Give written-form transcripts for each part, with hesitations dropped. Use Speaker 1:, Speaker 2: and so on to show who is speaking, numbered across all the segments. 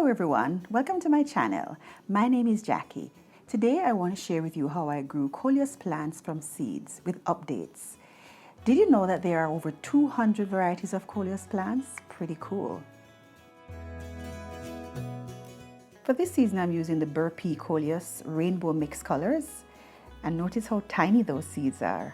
Speaker 1: Hello everyone, welcome to my channel. My name is Jackie. Today I want to share with you how I grew coleus plants from seeds with updates. Did you know that there are over 200 varieties of coleus plants? Pretty cool. For this season I'm using the Burpee Coleus Rainbow Mix colors, and notice how tiny those seeds are.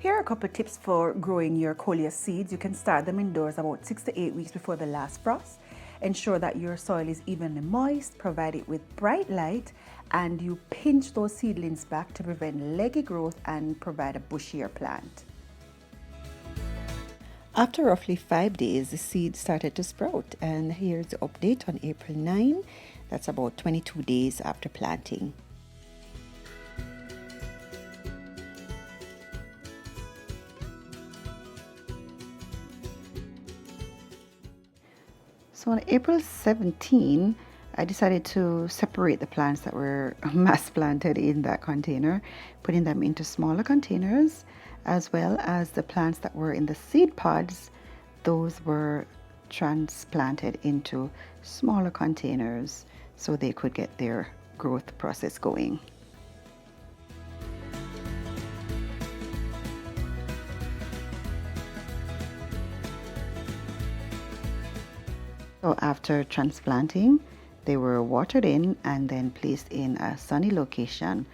Speaker 1: Here are a couple of tips for growing your coleus seeds. You can start them indoors about 6 to 8 weeks before the last frost. Ensure that your soil is evenly moist, provide it with bright light, and you pinch those seedlings back to prevent leggy growth and provide a bushier plant. After roughly 5 days, the seeds started to sprout, and here's the update on April 9. That's about 22 days after planting. So on April 17, I decided to separate the plants that were mass planted in that container, putting them into smaller containers, as well as the plants that were in the seed pods. Those were transplanted into smaller containers so they could get their growth process going. So after transplanting, they were watered in and then placed in a sunny location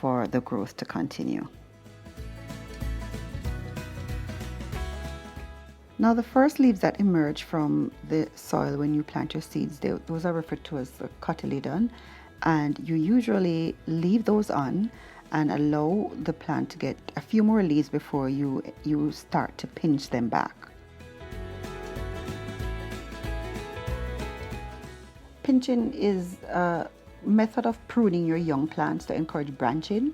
Speaker 1: for the growth to continue. Now the first leaves that emerge from the soil when you plant your seeds, those are referred to as the Cotyledon, and you usually leave those on and allow the plant to get a few more leaves before you start to pinch them back. Pinching is a method of pruning your young plants to encourage branching,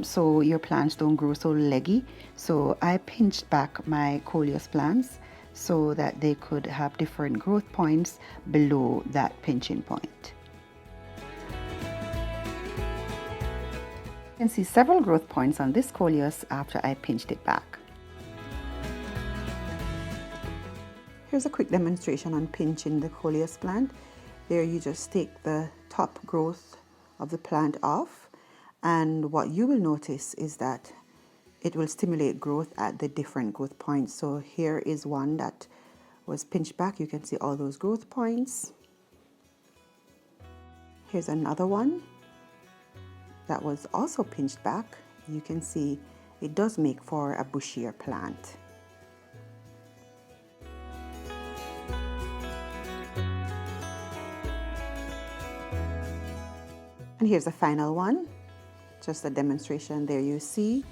Speaker 1: so your plants don't grow so leggy. So I pinched back my coleus plants so that they could have different growth points below that pinching point. You can see several growth points on this coleus after I pinched it back. Here's a quick demonstration on pinching the coleus plant. There you just take the top growth of the plant off, and what you will notice is that it will stimulate growth at the different growth points. So here is one that was pinched back. You can see all those growth points. Here's another one that was also pinched back. You can see it does make for a bushier plant. And here's the final one, just a demonstration. There you see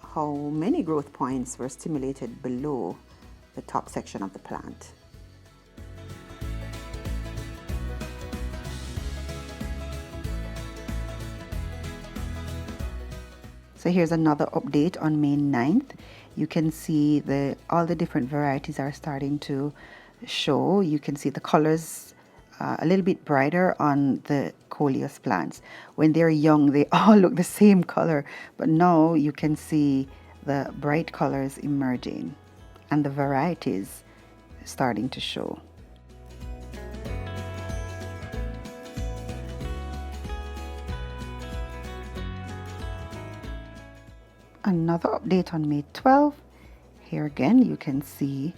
Speaker 1: how many growth points were stimulated below the top section of the plant. So here's another update on May 9th. You can see all the different varieties are starting to show. You can see the colors a little bit brighter on the coleus plants. When they're young, they all look the same color, but now you can see the bright colors emerging and the varieties starting to show. Another update on May 12th. Here again you can see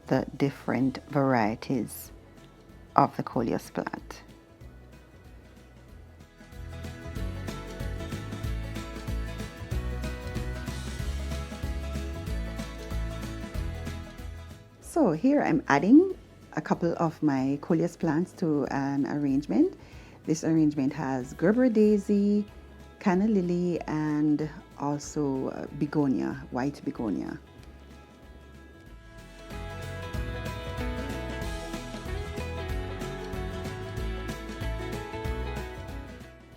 Speaker 1: the different varieties of the coleus plant. So here I'm adding a couple of my coleus plants to an arrangement. This arrangement has Gerber daisy, canna lily, and also begonia, white begonia.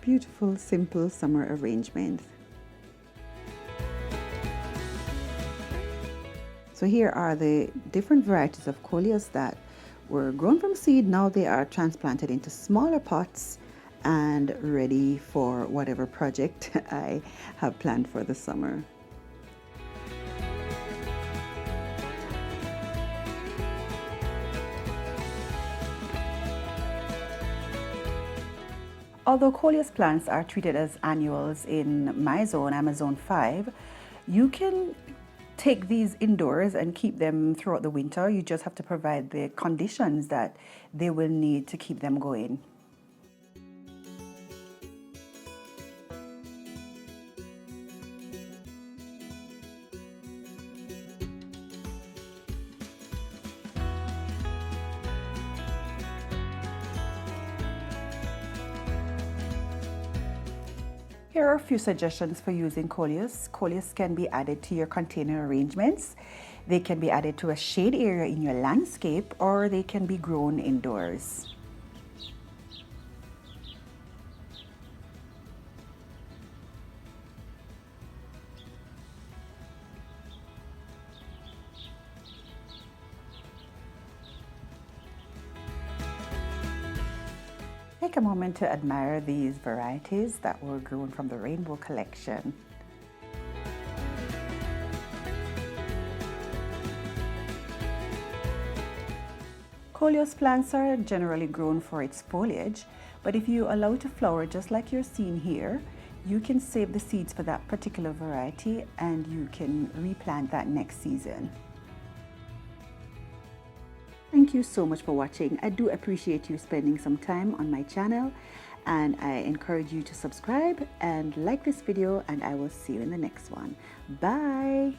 Speaker 1: Beautiful, simple summer arrangement. So here are the different varieties of coleus that were grown from seed. Now they are transplanted into smaller pots and ready for whatever project I have planned for the summer. Although Coleus plants are treated as annuals in my zone, I'm a zone 5, you can take these indoors and keep them throughout the winter. You just have to provide the conditions that they will need to keep them going. Here are a few suggestions for using Coleus. Coleus can be added to your container arrangements. They can be added to a shade area in your landscape, or they can be grown indoors. Take a moment to admire these varieties that were grown from the Rainbow Collection. Coleus plants are generally grown for its foliage, but if you allow it to flower just like you're seeing here, you can save the seeds for that particular variety and you can replant that next season. Thank you so much for watching. I do appreciate you spending some time on my channel, and I encourage you to subscribe and like this video, and I will see you in the next one. Bye!